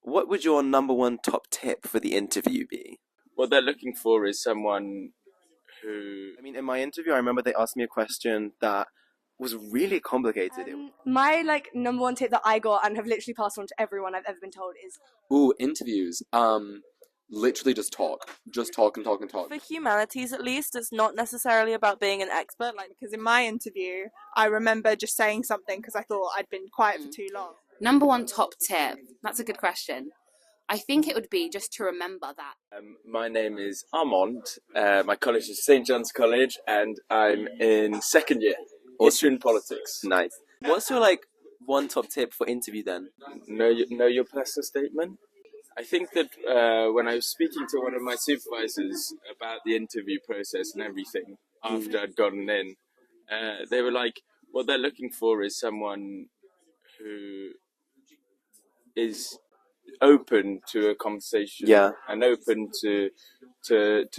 what would your number one top tip for the interview be? What they're looking for is someone who... I mean, in my interview, I remember they asked me a question that was really complicated. My number one tip that I got and have literally passed on to everyone I've ever been told is... Ooh, interviews. Literally just talk. Just talk and talk and talk. For humanities, at least, it's not necessarily about being an expert. Because in my interview, I remember just saying something because I thought I'd been quiet for too long. Number one top tip. That's a good question. I think it would be just to remember that. My name is Armand. My college is St. John's College, and I'm in second year, History and Politics. Nice. What's your one top tip for interview then? Know your personal statement. I think that when I was speaking to one of my supervisors about the interview process and everything after I'd gotten in, they were like, what they're looking for is someone who is open to a conversation, and open to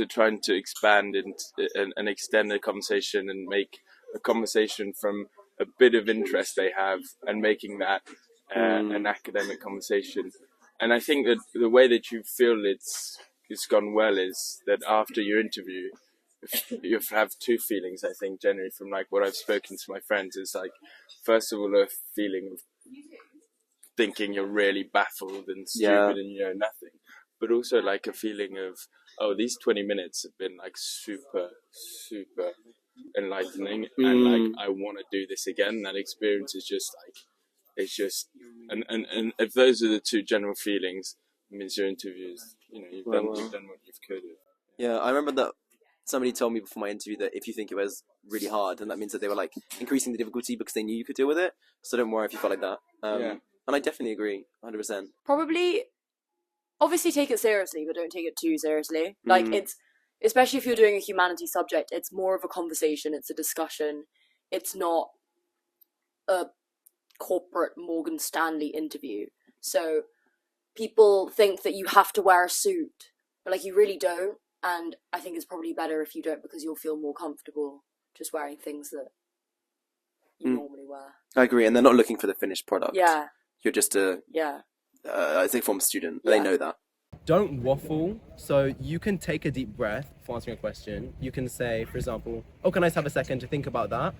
trying to expand and extend a conversation and make a conversation from a bit of interest they have and making that an academic conversation. And I think that the way that you feel it's gone well is that after your interview, you have two feelings, I think, generally from what I've spoken to my friends is first of all, a feeling of thinking you're really baffled and stupid and you know nothing, but also a feeling of, oh, these 20 minutes have been super enlightening, and I want to do this again. That experience is just it's just, and if those are the two general feelings, it means your interviews, you've done what you could. Yeah, I remember that somebody told me before my interview that if you think it was really hard, then that means that they were increasing the difficulty because they knew you could deal with it. So don't worry if you felt like that. And I definitely agree, 100%. Probably, obviously take it seriously, but don't take it too seriously. It's, especially if you're doing a humanities subject, it's more of a conversation, it's a discussion. It's not a corporate Morgan Stanley interview. So people think that you have to wear a suit, but you really don't. And I think it's probably better if you don't, because you'll feel more comfortable just wearing things that you normally wear. I agree, and they're not looking for the finished product. Yeah. You're just a sixth form student. They know that. Don't waffle. So you can take a deep breath for answering a question. You can say, for example, oh, can I just have a second to think about that?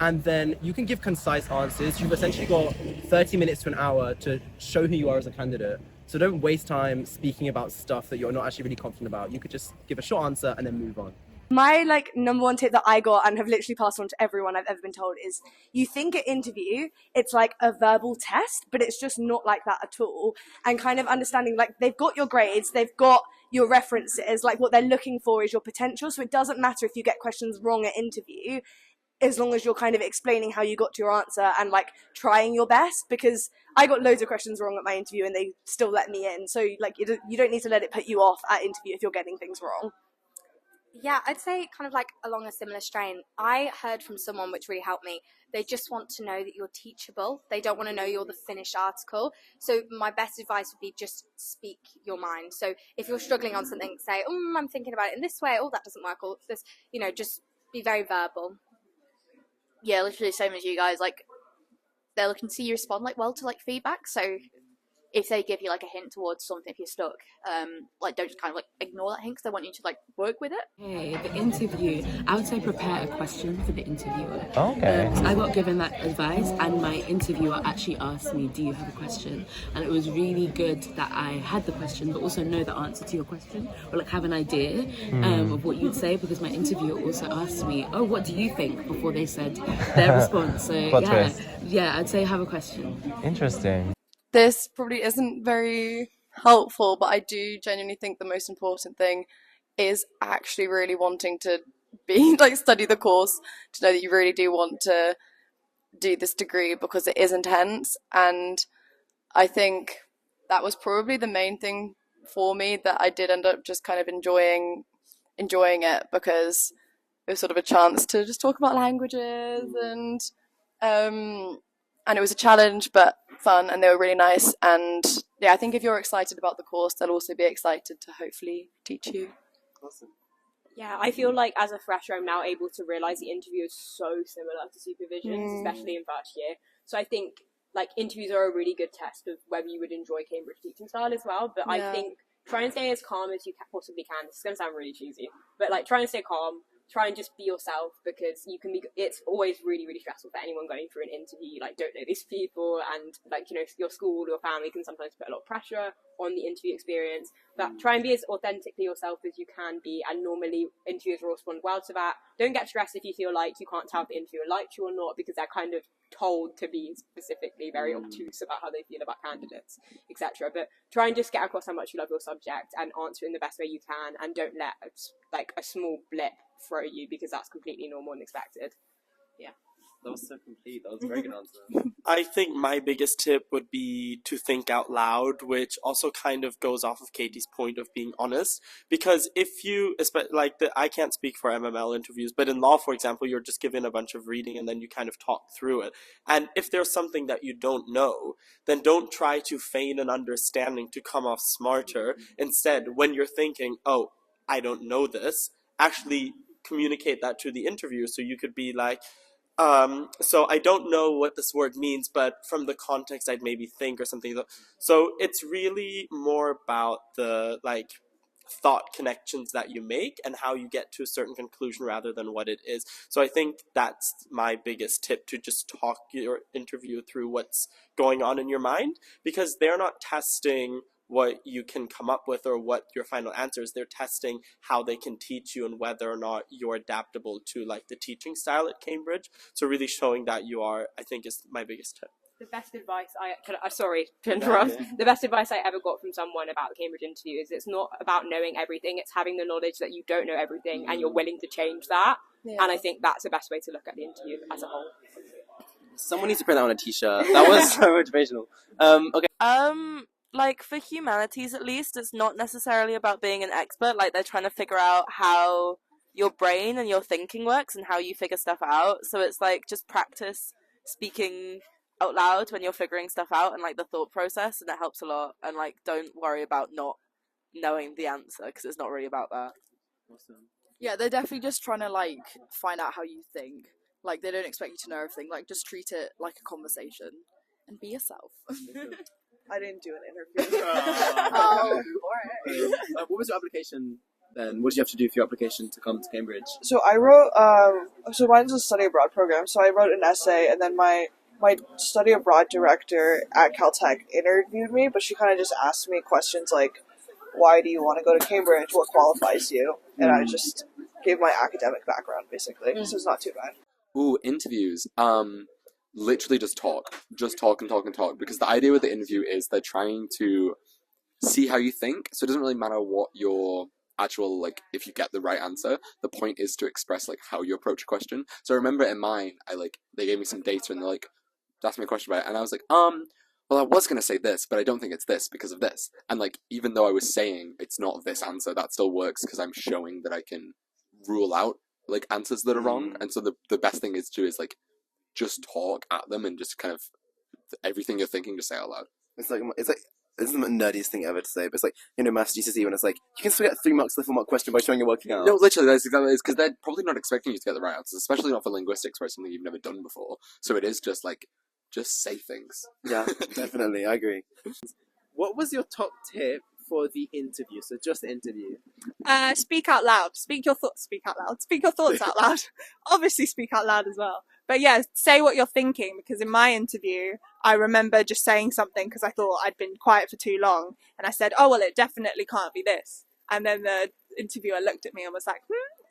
And then you can give concise answers. You've essentially got 30 minutes to an hour to show who you are as a candidate. So don't waste time speaking about stuff that you're not actually really confident about. You could just give a short answer and then move on. My number one tip that I got and have literally passed on to everyone I've ever been told is, you think at interview it's a verbal test, but it's just not like that at all. And kind of understanding they've got your grades, they've got your references, what they're looking for is your potential. So it doesn't matter if you get questions wrong at interview, as long as you're kind of explaining how you got to your answer and trying your best, because I got loads of questions wrong at my interview and they still let me in. So you don't need to let it put you off at interview if you're getting things wrong. Yeah, I'd say kind of along a similar strain. I heard from someone which really helped me. They just want to know that you're teachable. They don't want to know you're the finished article. So my best advice would be just speak your mind. So if you're struggling on something, say, I'm thinking about it in this way. Oh, that doesn't work. Or this, just be very verbal. Yeah, literally the same as you guys. They're looking to see you respond well to feedback. So if they give you a hint towards something, if you're stuck, don't just kind of ignore that hint, because they want you to work with it. Okay, the interview. I would say prepare a question for the interviewer. Okay. I got given that advice, and my interviewer actually asked me, "Do you have a question?" And it was really good that I had the question, but also know the answer to your question, or have an idea of what you'd say, because my interviewer also asked me, "Oh, what do you think?" before they said their response. So yeah, I'd say have a question. Interesting. This probably isn't very helpful, but I do genuinely think the most important thing is actually really wanting to be study the course, to know that you really do want to do this degree, because it is intense. And I think that was probably the main thing for me, that I did end up just kind of enjoying it, because it was sort of a chance to just talk about languages, and it was a challenge, but fun, and they were really nice. And yeah, I think if you're excited about the course, they'll also be excited to hopefully teach you. Awesome. Yeah, I feel as a fresher, I'm now able to realise the interview is so similar to supervision, especially in first year. So I think like interviews are a really good test of whether you would enjoy Cambridge teaching style as well. But I think try and stay as calm as you possibly can. This is going to sound really cheesy, but like try and stay calm. Try and just be yourself, because you can be. It's always really, really stressful for anyone going through an interview. You like don't know these people, and like your school, your family can sometimes put a lot of pressure on the interview experience. But try and be as authentically yourself as you can be, and normally interviewers will respond well to that. Don't get stressed if you feel like you can't tell if the interviewer liked you or not, because they're kind of told to be specifically very obtuse about how they feel about candidates, etc. But try and just get across how much you love your subject and answer in the best way you can, and don't let a small blip throw you, because that's completely normal and expected. Yeah. That was so complete. That was a very good answer. I think my biggest tip would be to think out loud, which also kind of goes off of Katie's point of being honest. Because if you, I can't speak for MML interviews, but in law, for example, you're just given a bunch of reading and then you kind of talk through it. And if there's something that you don't know, then don't try to feign an understanding to come off smarter. Instead, when you're thinking, oh, I don't know this, actually communicate that to the interviewer. So you could be like, so I don't know what this word means, but from the context I'd maybe think, or something. So it's really more about the thought connections that you make and how you get to a certain conclusion rather than what it is. So I think that's my biggest tip, to just talk your interview through what's going on in your mind, because they're not testing what you can come up with or what your final answer is. They're testing how they can teach you and whether or not you're adaptable to the teaching style at Cambridge. So really showing that you are, I think, is my biggest tip. The best advice sorry to interrupt. The best advice I ever got from someone about the Cambridge interview is it's not about knowing everything, it's having the knowledge that you don't know everything and you're willing to change that. And I think that's the best way to look at the interview as a whole. Someone needs to print that on a t-shirt. That was so motivational. Okay. Like for humanities at least, it's not necessarily about being an expert. Like they're trying to figure out how your brain and your thinking works and how you figure stuff out. So it's like just practice speaking out loud when you're figuring stuff out, and the thought process, and it helps a lot. And don't worry about not knowing the answer, because it's not really about that. Awesome. Yeah, they're definitely just trying to find out how you think. They don't expect you to know everything. Just treat it like a conversation and be yourself. I didn't do an interview. What was your application then? What did you have to do for your application to come to Cambridge? So I wrote, so mine's a study abroad program, so I wrote an essay, and then my study abroad director at Caltech interviewed me, but she kind of just asked me questions like, why do you want to go to Cambridge? What qualifies you? And I just gave my academic background, basically, so it's not too bad. Ooh, interviews. Literally just talk and talk and talk, because the idea with the interview is they're trying to see how you think. So it doesn't really matter what your actual if you get the right answer. The point is to express how you approach a question. So I remember in mine, they gave me some data and they're asked me a question about it, and I was well, I was gonna say this, but I don't think it's this because of this. And even though I was saying it's not this answer, that still works because I'm showing that I can rule out answers that are wrong. And so the best thing is just talk at them and just kind of everything you're thinking, just say out loud. It's this is the nerdiest thing ever to say, but it's maths GCSE when it's you can still get 3 marks for the 4-mark question by showing you're working out. No, literally, that's exactly it, because they're probably not expecting you to get the right answers, especially not for linguistics, where it's something you've never done before. So it is just just say things. Yeah, definitely, I agree. What was your top tip for the interview? So just the interview. Speak out loud. Speak your thoughts. Speak out loud. Speak your thoughts out loud. Obviously, speak out loud as well. But yeah, say what you're thinking, because in my interview, I remember just saying something because I thought I'd been quiet for too long. And I said, oh, well, it definitely can't be this. And then the interviewer looked at me and was like,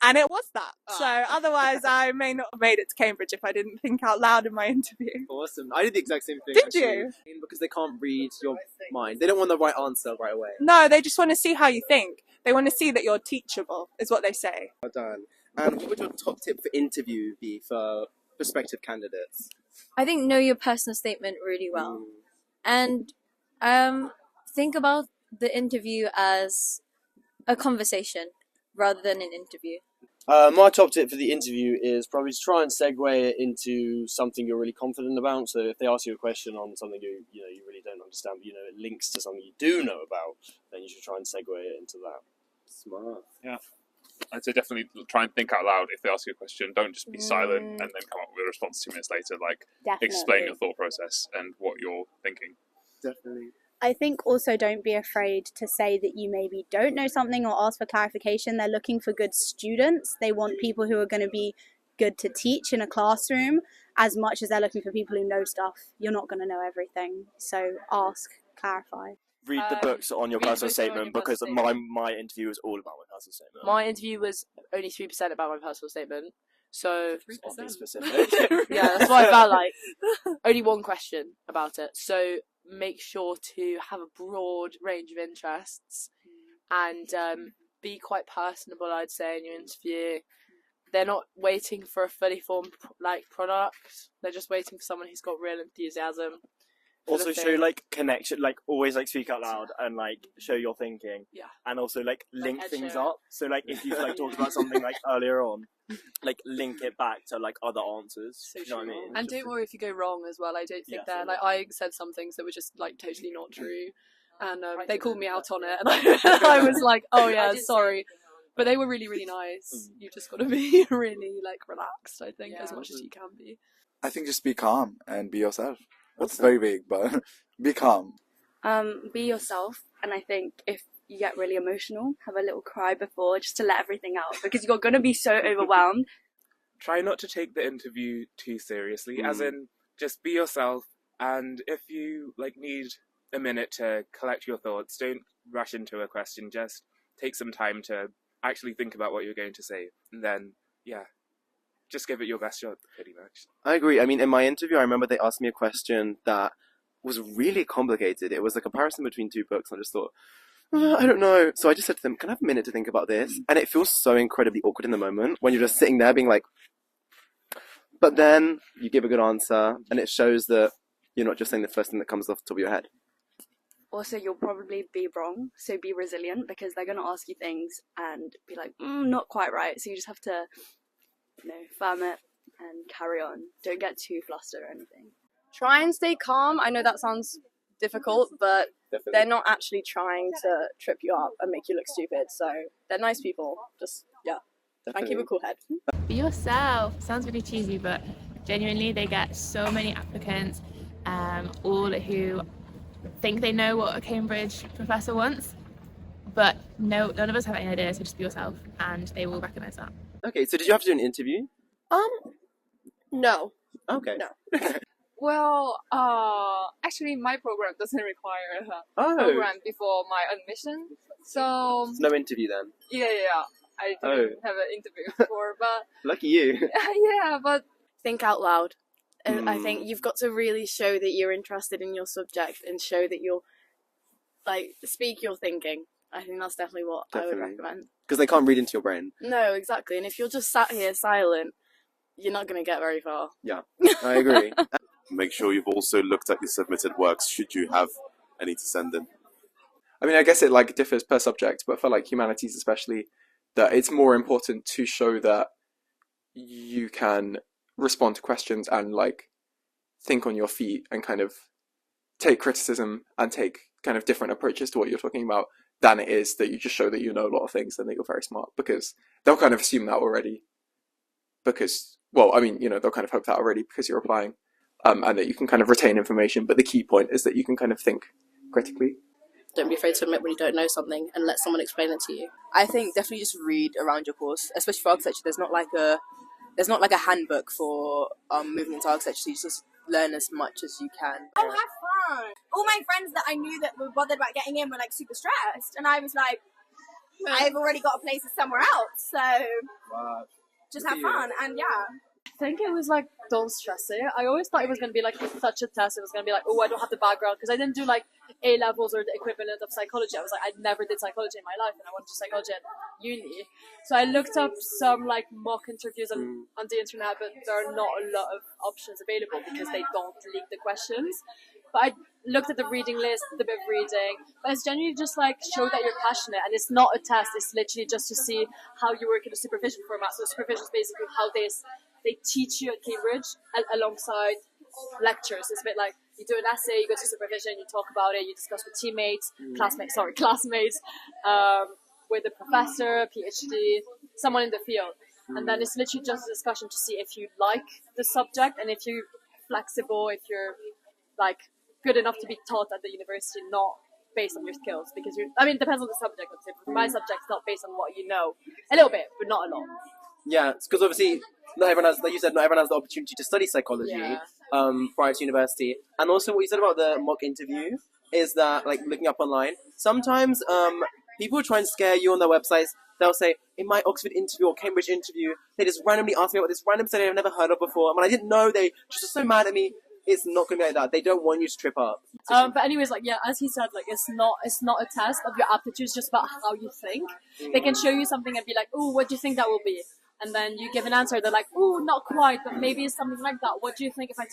and it was that. So otherwise, I may not have made it to Cambridge if I didn't think out loud in my interview. Awesome. I did the exact same thing. Did you? Because they can't read your mind. They don't want the right answer right away. No, they just want to see how you think. They want to see that you're teachable, is what they say. Well done. And what would your top tip for interview be for prospective candidates? I think know your personal statement really well. And think about the interview as a conversation rather than an interview. My top tip for the interview is probably to try and segue it into something you're really confident about. So if they ask you a question on something you really don't understand, but it links to something you do know about, then you should try and segue it into that. Smart. Yeah. I'd say definitely try and think out loud if they ask you a question. Don't just be silent and then come up with a response 2 minutes later. Like, explain your thought process and what you're thinking. Definitely. I think also don't be afraid to say that you maybe don't know something or ask for clarification. They're looking for good students. They want people who are going to be good to teach in a classroom as much as they're looking for people who know stuff. You're not going to know everything. So ask, clarify. Read the books on your personal statement, because my interview was all about my personal statement. My interview was only 3% about my personal statement. So 3%. Specific. yeah, that's what I felt like. Only one question about it. So make sure to have a broad range of interests and be quite personable, I'd say, in your interview. They're not waiting for a fully formed product. They're just waiting for someone who's got real enthusiasm. Also show like connection, like always like speak out loud and like show your thinking. Yeah. And also like link things up. So like if you've like talked about something like earlier on, like link it back to like other answers. So you know what I mean? And don't worry if you go wrong as well. I don't think that like I said some things that were just like totally not true, and they called me out on it, and I was like, oh yeah, sorry. But they were really, really nice. You just got to be really like relaxed, I think, as much as you can be. I think just be calm and be yourself. That's very vague, but be calm. Be yourself, and I think if you get really emotional, have a little cry before, just to let everything out, because you're going to be so overwhelmed. Try not to take the interview too seriously, as in just be yourself, and if you like need a minute to collect your thoughts, don't rush into a question, just take some time to actually think about what you're going to say, and then just give it your best shot, pretty much. I agree. I mean, in my interview, I remember they asked me a question that was really complicated. It was a comparison between 2 books, and I just thought, I don't know. So I just said to them, can I have a minute to think about this? And it feels so incredibly awkward in the moment when you're just sitting there being like, but then you give a good answer, and it shows that you're not just saying the first thing that comes off the top of your head. Also, you'll probably be wrong, so be resilient, because they're going to ask you things and be like, not quite right. So you just have to, firm it and carry on. Don't get too flustered or anything. Try and stay calm. I know that sounds difficult, but they're not actually trying to trip you up and make you look stupid. So they're nice people. Just, try and keep a cool head. Be yourself. Sounds really cheesy, but genuinely they get so many applicants, all who think they know what a Cambridge professor wants, but no, none of us have any idea, so just be yourself and they will recognise that. Okay, so did you have to do an interview? No. Okay. No. Well, actually, my program doesn't require a program before my admission, so No interview then? yeah, I didn't have an interview before, but Lucky you. yeah, but Think out loud. And I think you've got to really show that you're interested in your subject and show that you're, speak your thinking. I think that's definitely what I would recommend. Because they can't read into your brain. No, exactly. And if you're just sat here silent, you're not going to get very far. Yeah, I agree. Make sure you've also looked at your submitted works, should you have any to send in. I mean, I guess it differs per subject, but for humanities especially, that it's more important to show that you can respond to questions and think on your feet and kind of take criticism and take kind of different approaches to what you're talking about, than it is that you just show that you know a lot of things and that you're very smart, because they'll kind of assume that already. Because, they'll kind of hope that already because you're applying, and that you can kind of retain information. But the key point is that you can kind of think critically. Don't be afraid to admit when you don't know something and let someone explain it to you. I think definitely just read around your course, especially for architecture. There's not like a handbook for moving into architecture, so you just learn as much as you can. Oh, have fun! All my friends that I knew that were bothered about getting in were super stressed, and I was like, I've already got a place somewhere else, so just have fun, and I think it was don't stress it. I always thought it was going to be such a test. It was going to be I don't have the background, because I didn't do A levels or the equivalent of psychology. I was I never did psychology in my life, and I wanted to do psychology at uni. So I looked up some mock interviews on the internet, but there are not a lot of options available because they don't leak the questions. But I looked at the reading list, the bit of reading, but it's genuinely just show that you're passionate, and it's not a test. It's literally just to see how you work in a supervision format. So supervision is basically how they teach you at Cambridge alongside lectures. It's a bit you do an essay, you go to supervision, you talk about it, you discuss with teammates, classmates, with a professor, a PhD, someone in the field. And then it's literally just a discussion to see if you like the subject and if you're flexible, if you're like good enough to be taught at the university, not based on your skills. Because it depends on the subject. For my subject, it's not based on what you know. A little bit, but not a lot. Yeah, because obviously not everyone has, like you said, not everyone has the opportunity to study psychology prior to university. And also what you said about the mock interview is that, like, looking up online, sometimes people try and scare you on their websites. They'll say, in my Oxford interview or Cambridge interview, they just randomly ask me about this random study I've never heard of before. And when I didn't know, they just were so mad at me. It's not going to be like that. They don't want you to trip up. But anyways, like, yeah, as he said, like, it's not a test of your aptitude. It's just about how you think. They can show you something and be like, oh, what do you think that will be? And then you give an answer. They're like, oh, not quite, but maybe it's something like that. What do you think if I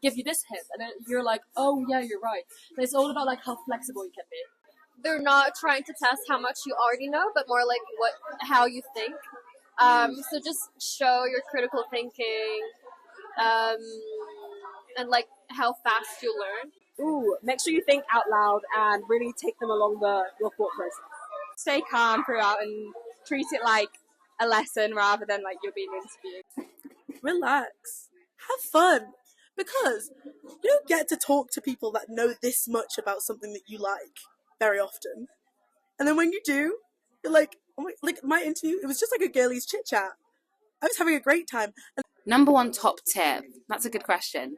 give you this hint? And then you're like, oh, yeah, you're right. But it's all about, like, how flexible you can be. They're not trying to test how much you already know, but more like how you think. So just show your critical thinking, and like how fast you learn. Ooh, make sure you think out loud and really take them along your thought process. Stay calm throughout and treat it like a lesson rather than like you're being interviewed. Relax. Have fun. Because you don't get to talk to people that know this much about something that you like very often. And then when you do, you're like, oh my interview, it was just like a girlies chit chat. I was having a great time. Number one top tip. That's a good question.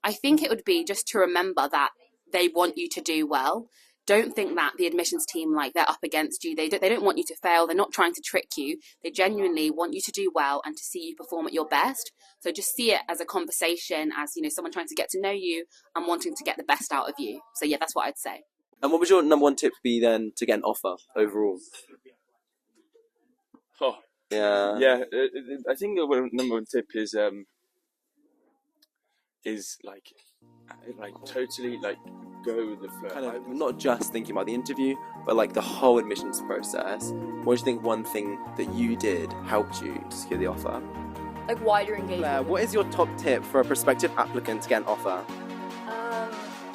I think it would be just to remember that they want you to do well. Don't think that the admissions team, like, they're up against you. They don't want you to fail. They're not trying to trick you. They genuinely want you to do well and to see you perform at your best. So just see it as a conversation, as, you know, someone trying to get to know you and wanting to get the best out of you. So yeah, that's what I'd say. And what would your number one tip be then to get an offer overall? Oh, yeah. I think the number one tip is like totally like go with the flow. Kind of not just thinking about the interview, but like the whole admissions process. What do you think one thing that you did helped you to secure the offer? Like wider engagement. Claire, what is your top tip for a prospective applicant to get an offer?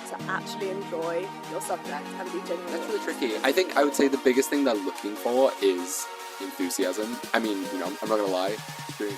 To actually enjoy your subject and be genuine. That's really tricky. I think I would say the biggest thing they're looking for is enthusiasm. I mean, you know, I'm not gonna lie. Doing